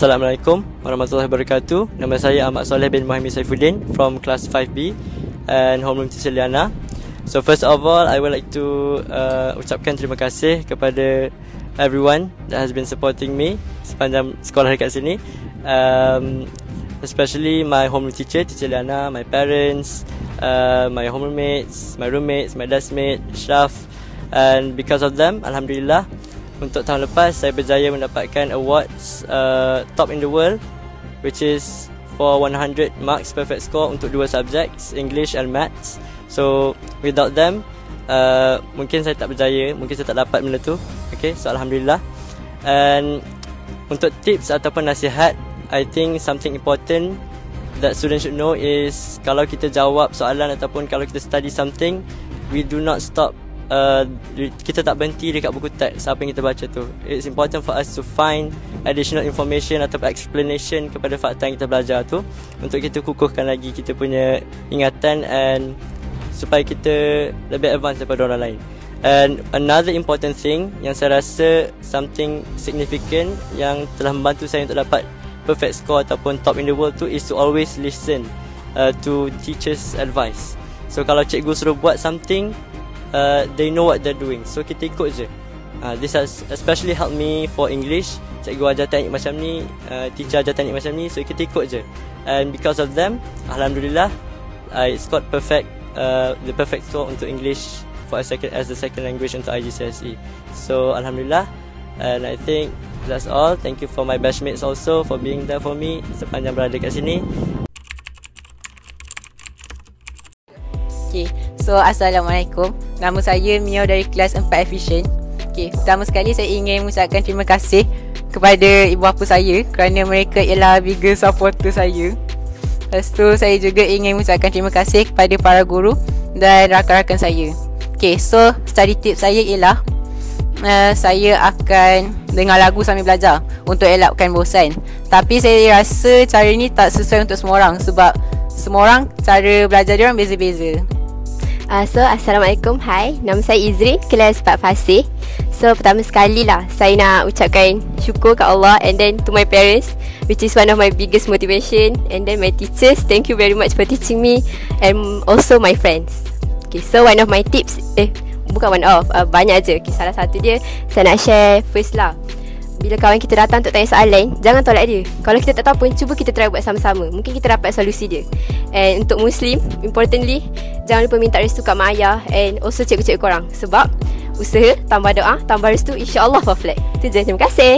Assalamualaikum warahmatullahi wabarakatuh. Nama saya Ahmad Soleh bin Muhammad Saifuddin from class 5B and homeroom teacher Liana. So first of all, I would like to ucapkan terima kasih kepada everyone that has been supporting me sepanjang sekolah dekat sini. Especially my homeroom teacher, Teacher Liana, my parents, my homeroom mates, my roommates, my deskmate, Shraf. And because of them, Alhamdulillah, untuk tahun lepas saya berjaya mendapatkan awards top in the world, which is for 100 marks perfect score untuk dua subjects, English and Maths. So without them, mungkin saya tak berjaya, mungkin saya tak dapat benda tu. Okay, so Alhamdulillah. And untuk tips ataupun nasihat, I think something important that students should know is kalau kita jawab soalan ataupun kalau kita study something, we do not stop. Kita tak berhenti dekat buku teks apa yang kita baca tu. It's important for us to find additional information atau explanation kepada fakta yang kita belajar tu untuk kita kukuhkan lagi kita punya ingatan and supaya kita lebih advance daripada orang lain. And another important thing yang saya rasa something significant yang telah membantu saya untuk dapat perfect score ataupun top in the world tu is to always listen to teachers' advice. So kalau cikgu suruh buat something, they know what they're doing, so kita ikut je. This has especially helped me for English. Cikgu ajar teknik macam ni, teacher ajar teknik macam ni, so kita ikut je. And because of them, Alhamdulillah, I scored the perfect score untuk English for as the second language untuk IGCSE. So Alhamdulillah, and I think that's all. Thank you for my batchmates also for being there for me sepanjang berada kat sini. Okay, so Assalamualaikum. Nama saya Mio dari kelas 4 Efficient. Okay, pertama sekali saya ingin mengucapkan terima kasih kepada ibu bapa saya kerana mereka ialah biggest supporter saya. Lepas tu saya juga ingin mengucapkan terima kasih kepada para guru dan rakan-rakan saya. Okay, so study tips saya ialah saya akan dengar lagu sambil belajar untuk elakkan bosan. Tapi saya rasa cara ni tak sesuai untuk semua orang sebab semua orang cara belajar dia orang beza-beza. So Assalamualaikum, hai, nama saya Izri, kelas 4 Fasih. So pertama sekali lah saya nak ucapkan syukur kat Allah and then to my parents, which is one of my biggest motivation, and then my teachers, thank you very much for teaching me, and also my friends. Okay, so one of my tips, banyak je. Okay, salah satu dia saya nak share first lah. Bila kawan kita datang untuk tanya soalan, jangan tolak dia. Kalau kita tak tahu pun, cuba kita try buat sama-sama. Mungkin kita dapat solusi dia. And untuk Muslim, importantly, jangan lupa minta restu kat mak ayah and also cikgu-cikgu korang. Sebab usaha tambah doa, tambah restu, insya-Allah perfect. Itu je, terima kasih.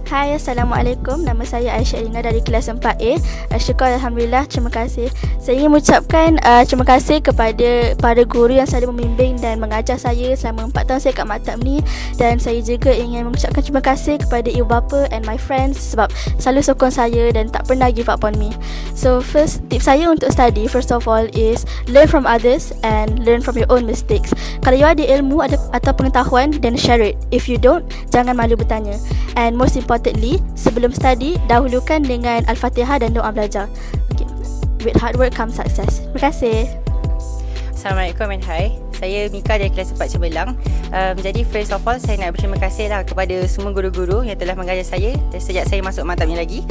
Hai, Assalamualaikum. Nama saya Aisyah Elina dari kelas 4A. Syukur Alhamdulillah, terima kasih. Saya ingin mengucapkan terima kasih kepada para guru yang selalu membimbing dan mengajar saya selama 4 tahun saya kat maktab ni. Dan saya juga ingin mengucapkan terima kasih kepada ibu bapa and my friends sebab selalu sokong saya dan tak pernah give up on me. So first, tips saya untuk study, first of all, is learn from others and learn from your own mistakes. Kalau you ada ilmu atau pengetahuan, then share it. If you don't, jangan malu bertanya. And most importantly, sebelum study, dahulukan dengan Al-Fatihah dan doa belajar. Okay. With hard work comes success. Terima kasih. Assalamualaikum and hi. Saya Mika dari kelas 4 Cebelang. Jadi first of all, saya nak berterima kasih lah kepada semua guru-guru yang telah mengajar saya sejak saya masuk maktab ni lagi.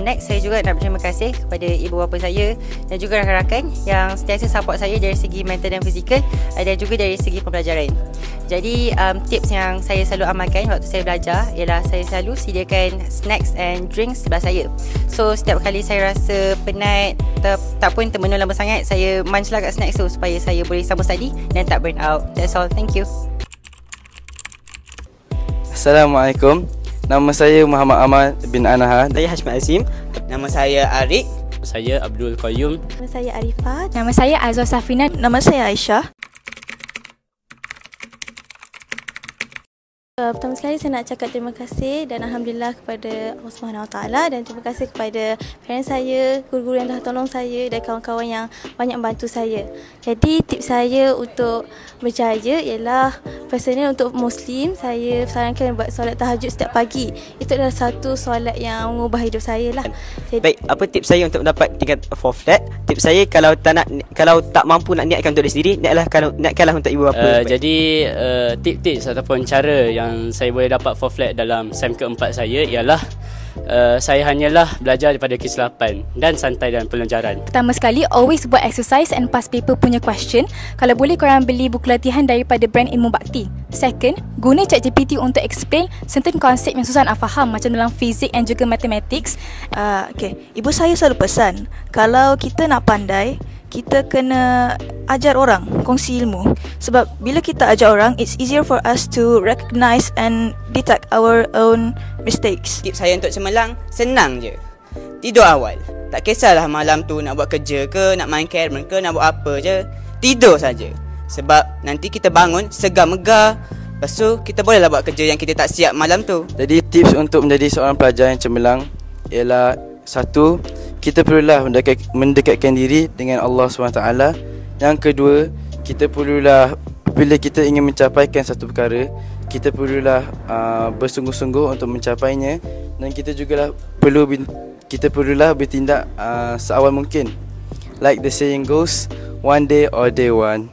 Next, saya juga nak berterima kasih kepada ibu bapa saya dan juga rakan-rakan yang sentiasa support saya dari segi mental dan fizikal dan juga dari segi pembelajaran. Jadi tips yang saya selalu amalkan waktu saya belajar ialah saya selalu sediakan snacks and drinks sebelah saya. So setiap kali saya rasa penat, tak pun termenung lama sangat, saya munch lah kat snacks tu supaya saya boleh sambung study dan tak burn out. That's all. Thank you. Assalamualaikum. Nama saya Muhammad Amal bin Anaha. Saya Hashmat Azim. Nama saya Arik. Saya Abdul Qayyum. Nama saya Arifah. Nama saya Azwa Safina. Nama saya Aisyah. Pertama sekali saya nak cakap terima kasih dan Alhamdulillah kepada Allah SWT dan terima kasih kepada parents saya, guru-guru yang dah tolong saya dan kawan-kawan yang banyak membantu saya. Jadi tips saya untuk berjaya ialah personal untuk Muslim, saya sarankan buat solat tahajud setiap pagi. Itu adalah satu solat yang mengubah hidup saya lah. Jadi, baik, apa tips saya untuk mendapat tingkat 4 flat? Tips saya kalau tak mampu nak niatkan untuk diri sendiri, niatkanlah untuk ibu bapa. Jadi tips ataupun cara yang saya boleh dapat 4 flat dalam SEM keempat saya ialah Saya hanyalah belajar daripada kesilapan dan santai dalam pelajaran. Pertama sekali, always buat exercise and past paper punya question. Kalau boleh korang beli buku latihan daripada brand Ilmu Bakti. Second, guna ChatGPT untuk explain certain konsep yang susah nak faham macam dalam fizik and juga mathematics. Ibu saya selalu pesan, kalau kita nak pandai, kita kena ajar orang, kongsi ilmu. Sebab bila kita ajar orang, it's easier for us to recognize and detect our own mistakes. Tips saya untuk cemerlang, senang je. Tidur awal. Tak kisahlah malam tu nak buat kerja ke, nak main Karen ke, nak buat apa je. Tidur saja. Sebab nanti kita bangun segar megar. Lepas tu kita bolehlah buat kerja yang kita tak siap malam tu. Jadi tips untuk menjadi seorang pelajar yang cemerlang ialah, satu, kita perlulah mendekatkan diri dengan Allah SWT. Yang kedua, kita perlulah, bila kita ingin mencapaikan satu perkara, kita perlulah bersungguh-sungguh untuk mencapainya. Dan kita juga perlulah bertindak seawal mungkin. Like the saying goes, one day or day one.